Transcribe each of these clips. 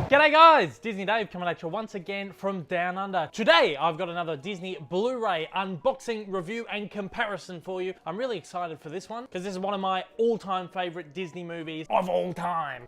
G'day guys, Disney Dave coming at you once again from Down Under. Today I've got another Disney Blu-ray unboxing, review and comparison for you. I'm really excited for this one because this is one of my all-time favorite Disney movies of all time.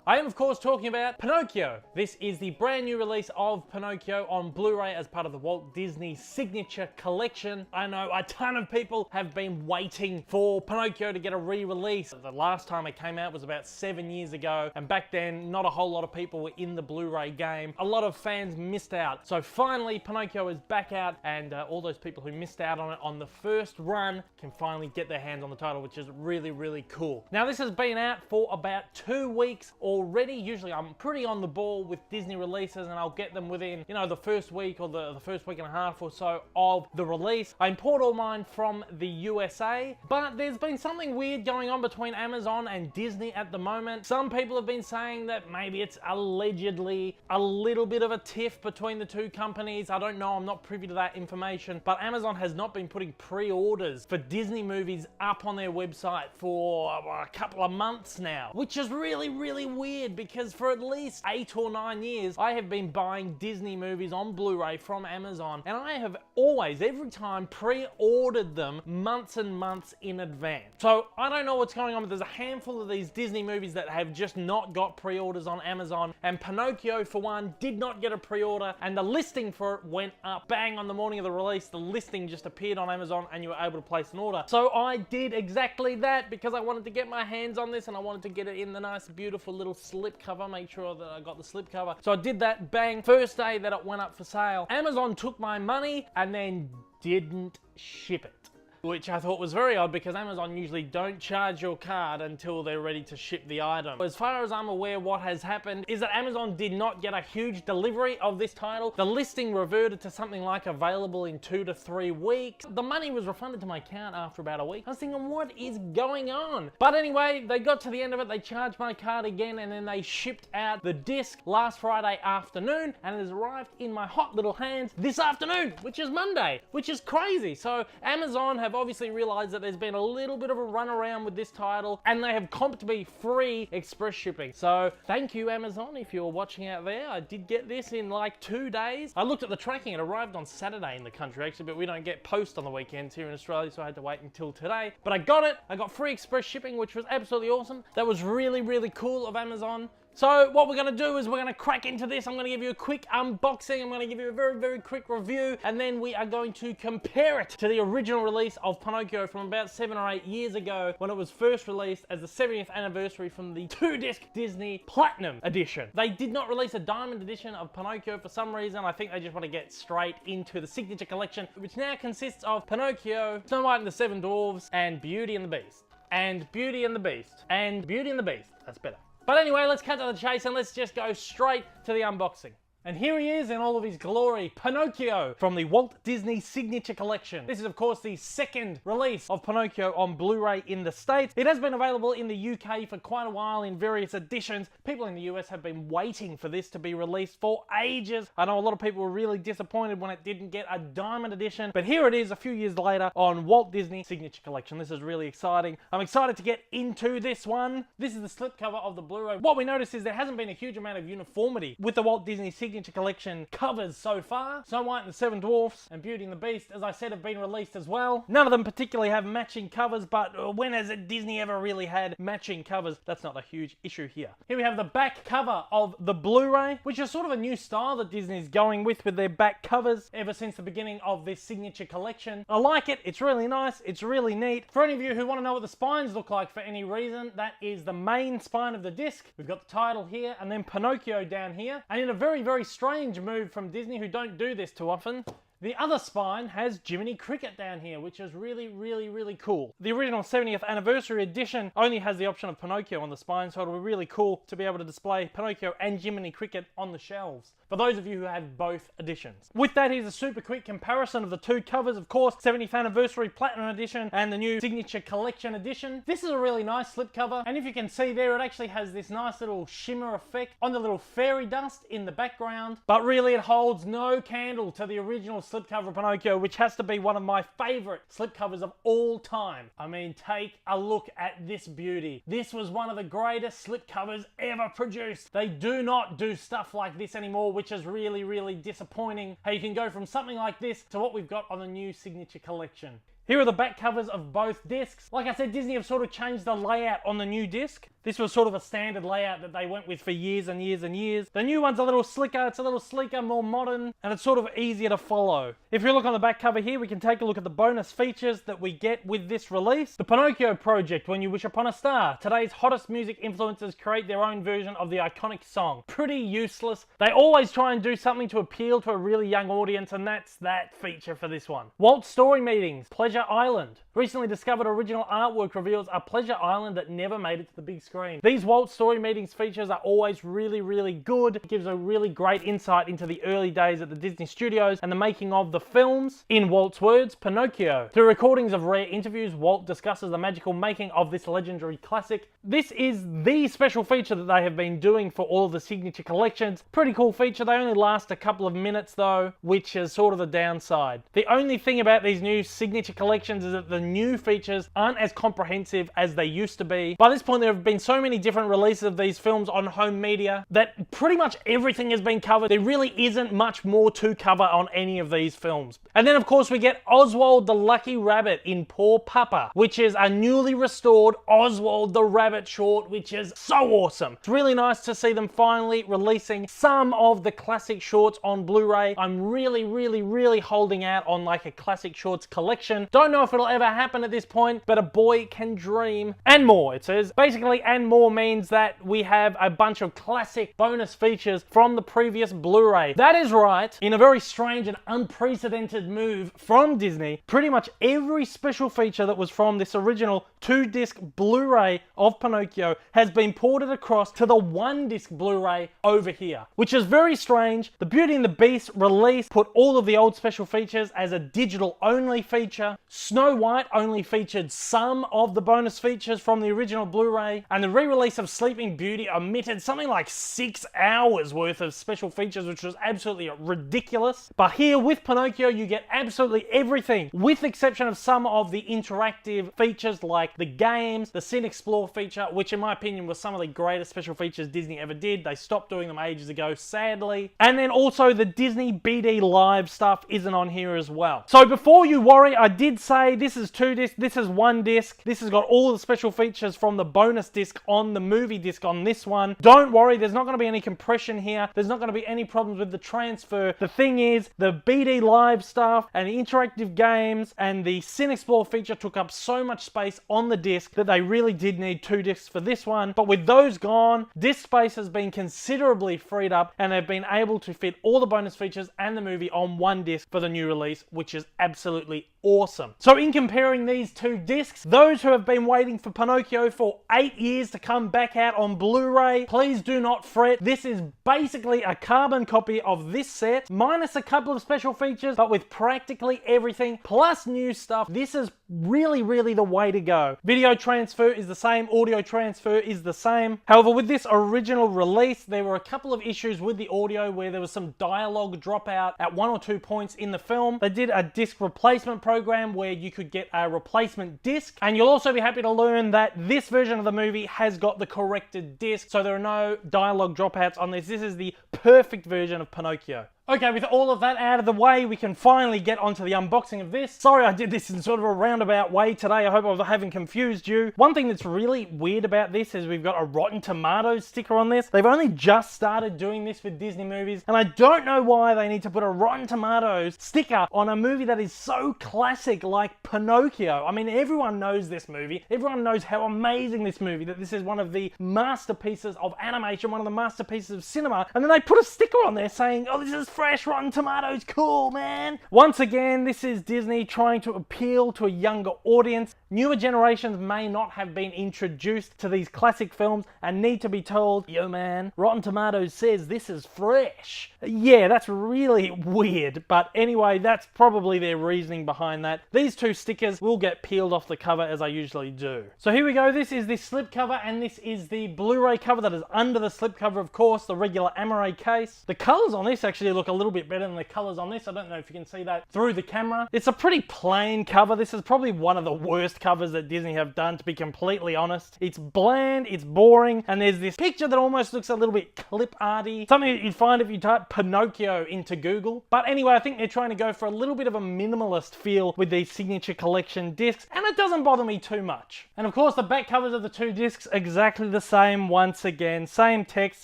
I am of course talking about Pinocchio. This is the brand new release of Pinocchio on Blu-ray as part of the Walt Disney Signature Collection. I know a ton of people have been waiting for Pinocchio to get a re-release. The last time it came out was about 7 years ago, and back then not a whole lot of people were in the Blu-ray game. A lot of fans missed out. So finally Pinocchio is back out, and all those people who missed out on it on the first run can finally get their hands on the title, which is really, really cool. Now this has been out for about 2 weeks already. Usually I'm pretty on the ball with Disney releases and I'll get them within, you know, the first week or the first week and a half or so of the release. I import all mine from the USA, but there's been something weird going on between Amazon and Disney at the moment. Some people have been saying that maybe it's allegedly a little bit of a tiff between the two companies. I don't know, I'm not privy to that information, but Amazon has not been putting pre-orders for Disney movies up on their website for a couple of months now, which is really, really weird because for at least 8 or 9 years, I have been buying Disney movies on Blu-ray from Amazon, and I have always, every time, pre-ordered them months and months in advance. So I don't know what's going on, but there's a handful of these Disney movies that have just not got pre-orders on Amazon, and Pinocchio, for one, did not get a pre-order, and the listing for it went up. Bang on the morning of the release, the listing just appeared on Amazon and you were able to place an order. So I did exactly that because I wanted to get my hands on this and I wanted to get it in the nice, beautiful little slip cover, make sure that I got the slip cover. So I did that, bang, first day that it went up for sale. Amazon took my money and then didn't ship it, which I thought was very odd because Amazon usually don't charge your card until they're ready to ship the item. As far as I'm aware, what has happened is that Amazon did not get a huge delivery of this title. The listing reverted to something like available in 2 to 3 weeks. The money was refunded to my account after about a week. I was thinking, what is going on? But anyway, they got to the end of it, they charged my card again, and then they shipped out the disc last Friday afternoon, and it has arrived in my hot little hands this afternoon, which is Monday, which is crazy. So Amazon have obviously realized that there's been a little bit of a run around with this title, and they have comped me free express shipping. So thank you, Amazon, if you're watching out there. I did get this in like 2 days. I looked at the tracking, it arrived on Saturday in the country actually, but we don't get post on the weekends here in Australia, so I had to wait until today. But I got it, I got free express shipping, which was absolutely awesome. That was really, really cool of Amazon. So what we're going to do is we're going to crack into this. I'm going to give you a quick unboxing. I'm going to give you a very, very quick review. And then we are going to compare it to the original release of Pinocchio from about 7 or 8 years ago when it was first released as the 70th anniversary from the 2-disc Disney Platinum Edition. They did not release a Diamond Edition of Pinocchio for some reason. I think they just want to get straight into the Signature Collection, which now consists of Pinocchio, Snow White and the Seven Dwarfs, and Beauty and the Beast. And Beauty and the Beast. And Beauty and the Beast. That's better. But anyway, let's cut to the chase and let's just go straight to the unboxing. And here he is in all of his glory, Pinocchio from the Walt Disney Signature Collection. This is of course the second release of Pinocchio on Blu-ray in the States. It has been available in the UK for quite a while in various editions. People in the US have been waiting for this to be released for ages. I know a lot of people were really disappointed when it didn't get a Diamond Edition, but here it is a few years later on Walt Disney Signature Collection. This is really exciting. I'm excited to get into this one. This is the slipcover of the Blu-ray. What we notice is there hasn't been a huge amount of uniformity with the Walt Disney Signature Collection covers so far. Snow White and the Seven Dwarfs and Beauty and the Beast, as I said, have been released as well. None of them particularly have matching covers, but when has Disney ever really had matching covers? That's not a huge issue here. Here we have the back cover of the Blu-ray, which is sort of a new style that Disney's going with their back covers ever since the beginning of this Signature Collection. I like it. It's really nice. It's really neat. For any of you who want to know what the spines look like for any reason, that is the main spine of the disc. We've got the title here and then Pinocchio down here. And in a very, very strange move from Disney, who don't do this too often, the other spine has Jiminy Cricket down here, which is really, really, really cool. The original 70th anniversary edition only has the option of Pinocchio on the spine, so it'll be really cool to be able to display Pinocchio and Jiminy Cricket on the shelves, for those of you who have both editions. With that, here's a super quick comparison of the two covers. Of course, 70th anniversary Platinum Edition and the new Signature Collection Edition. This is a really nice slipcover, and if you can see there, it actually has this nice little shimmer effect on the little fairy dust in the background, but really it holds no candle to the original slipcover of Pinocchio, which has to be one of my favorite slipcovers of all time. I mean, take a look at this beauty. This was one of the greatest slipcovers ever produced. They do not do stuff like this anymore, which is really, really disappointing. How you can go from something like this to what we've got on the new Signature Collection. Here are the back covers of both discs. Like I said, Disney have sort of changed the layout on the new disc. This was sort of a standard layout that they went with for years and years and years. The new one's a little slicker, it's a little sleeker, more modern, and it's sort of easier to follow. If you look on the back cover here, we can take a look at the bonus features that we get with this release. The Pinocchio Project, When You Wish Upon a Star. Today's hottest music influencers create their own version of the iconic song. Pretty useless. They always try and do something to appeal to a really young audience, and that's that feature for this one. Walt Story Meetings, Pleasure Island. Recently discovered original artwork reveals a Pleasure Island that never made it to the big screen. These Walt Story Meetings features are always really, really good. It gives a really great insight into the early days at the Disney Studios and the making of the films. In Walt's words, Pinocchio. Through recordings of rare interviews, Walt discusses the magical making of this legendary classic. This is the special feature that they have been doing for all of the Signature Collections. Pretty cool feature. They only last a couple of minutes though, which is sort of the downside. The only thing about these new Signature Collections is that the new features aren't as comprehensive as they used to be. By this point, there have been so many different releases of these films on home media that pretty much everything has been covered. There really isn't much more to cover on any of these films. And then of course we get Oswald the Lucky Rabbit in Poor Papa, which is a newly restored Oswald the Rabbit short, which is so awesome. It's really nice to see them finally releasing some of the classic shorts on Blu-ray. I'm really, really, really holding out on like a classic shorts collection. Don't know if it'll ever happen at this point, but a boy can dream. And more, it says. Basically, and more means that we have a bunch of classic bonus features from the previous Blu-ray. That is right. In a very strange and unprecedented move from Disney, pretty much every special feature that was from this original 2-disc Blu-ray of Pinocchio has been ported across to the 1-disc Blu-ray over here, which is very strange. The Beauty and the Beast release put all of the old special features as a digital-only feature. Snow White only featured some of the bonus features from the original Blu-ray, and the re-release of Sleeping Beauty omitted something like 6 hours worth of special features, which was absolutely ridiculous. But here with Pinocchio, you get absolutely everything, with the exception of some of the interactive features like the games, the Cine Explore feature, which in my opinion was some of the greatest special features Disney ever did. They stopped doing them ages ago, sadly. And then also the Disney BD Live stuff isn't on here as well. So before you worry, I did say this is 2 discs, this is 1 disc. This has got all the special features from the bonus disc on the movie disc on this one. Don't worry, there's not going to be any compression here. There's not going to be any problems with the transfer. The thing is, the BD Live stuff and the interactive games and the Cine Explore feature took up so much space on the disc that they really did need 2 discs for this one. But with those gone, disc space has been considerably freed up and they've been able to fit all the bonus features and the movie on 1 disc for the new release, which is absolutely awesome. So in comparing these 2 discs, those who have been waiting for Pinocchio for 8 years to come back out on Blu-ray, please do not fret. This is basically a carbon copy of this set, minus a couple of special features, but with practically everything, plus new stuff. This is really, really the way to go. Video transfer is the same, audio transfer is the same. However, with this original release, there were a couple of issues with the audio where there was some dialogue dropout at 1 or 2 points in the film. They did a disc replacement program where you could get a replacement disc, and you'll also be happy to learn that this version of the movie has got the corrected disc, so there are no dialogue dropouts on this. This is the perfect version of Pinocchio. Okay, with all of that out of the way, we can finally get onto the unboxing of this. Sorry I did this in sort of a roundabout way today. I hope I haven't confused you. One thing that's really weird about this is we've got a Rotten Tomatoes sticker on this. They've only just started doing this with Disney movies, and I don't know why they need to put a Rotten Tomatoes sticker on a movie that is so classic like Pinocchio. I mean, everyone knows this movie. Everyone knows how amazing this movie, that this is one of the masterpieces of animation, one of the masterpieces of cinema, and then they put a sticker on there saying, oh, this is fresh Rotten Tomatoes, cool, man. Once again, this is Disney trying to appeal to a younger audience. Newer generations may not have been introduced to these classic films and need to be told, yo man, Rotten Tomatoes says this is fresh. Yeah, that's really weird, but anyway, that's probably their reasoning behind that. These two stickers will get peeled off the cover as I usually do. So here we go, this is the slipcover and this is the Blu-ray cover that is under the slipcover, of course, the regular Amaray case. The colors on this actually look a little bit better than the colors on this. I don't know if you can see that through the camera. It's a pretty plain cover. This is probably one of the worst covers that Disney have done, to be completely honest. It's bland, it's boring, and there's this picture that almost looks a little bit clip arty. Something that you'd find if you type Pinocchio into Google. But anyway, I think they're trying to go for a little bit of a minimalist feel with these Signature Collection discs, and it doesn't bother me too much. And of course, the back covers of the two discs exactly the same once again. Same text,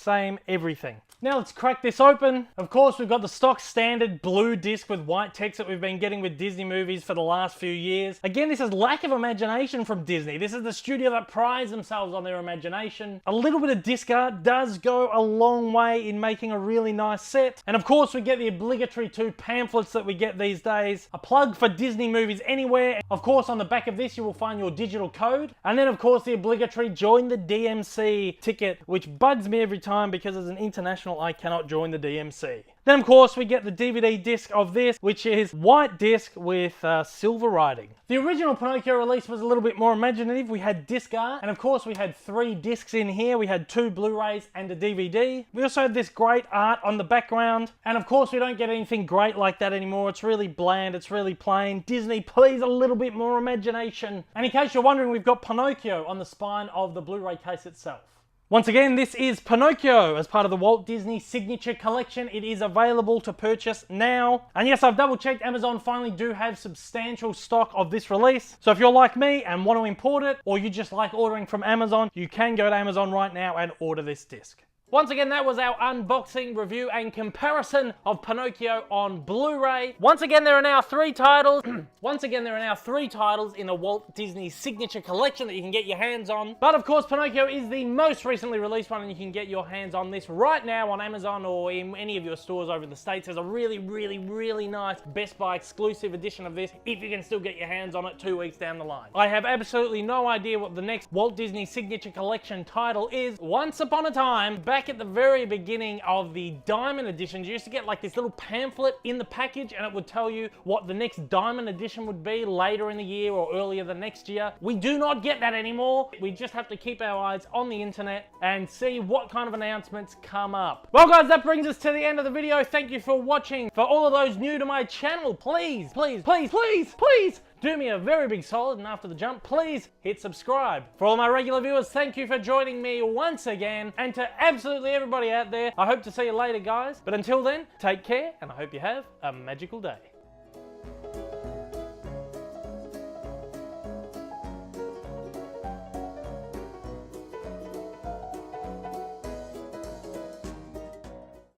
same everything. Now let's crack this open. Of course, we've got the stock standard blue disc with white text that we've been getting with Disney movies for the last few years. Again, this is lack of imagination from Disney. This is the studio that prides themselves on their imagination. A little bit of disc art does go a long way in making a really nice set. And of course, we get the obligatory 2 pamphlets that we get these days. A plug for Disney Movies Anywhere. Of course, on the back of this, you will find your digital code. And then, of course, the obligatory join the DMC ticket, which bugs me every time because as an international, I cannot join the DMC. Then, of course, we get the DVD disc of this, which is white disc with silver writing. The original Pinocchio release was a little bit more imaginative. We had disc art, and of course, we had 3 discs in here. We had 2 Blu-rays and a DVD. We also had this great art on the background, and of course, we don't get anything great like that anymore. It's really bland, it's really plain. Disney, please, a little bit more imagination. And in case you're wondering, we've got Pinocchio on the spine of the Blu-ray case itself. Once again, this is Pinocchio as part of the Walt Disney Signature Collection. It is available to purchase now. And yes, I've double checked, Amazon finally do have substantial stock of this release. So if you're like me and want to import it, or you just like ordering from Amazon, you can go to Amazon right now and order this disc. Once again, that was our unboxing, review, and comparison of Pinocchio on Blu-ray. Once again, there are now 3 titles. Once again, there are now 3 titles in the Walt Disney Signature Collection that you can get your hands on. But of course, Pinocchio is the most recently released one, and you can get your hands on this right now on Amazon or in any of your stores over the States. There's a really, really, really nice Best Buy exclusive edition of this, if you can still get your hands on it 2 weeks down the line. I have absolutely no idea what the next Walt Disney Signature Collection title is. Once upon a time, back at the very beginning of the Diamond Editions, you used to get like this little pamphlet in the package, and it would tell you what the next Diamond Edition would be later in the year or earlier the next year. We do not get that anymore. We just have to keep our eyes on the internet and see what kind of announcements come up. Well guys, that brings us to the end of the video. Thank you for watching. For all of those new to my channel, please, please, please, please, please, do me a very big solid, and after the jump, please hit subscribe. For all my regular viewers, thank you for joining me once again. And to absolutely everybody out there, I hope to see you later, guys. But until then, take care, and I hope you have a magical day.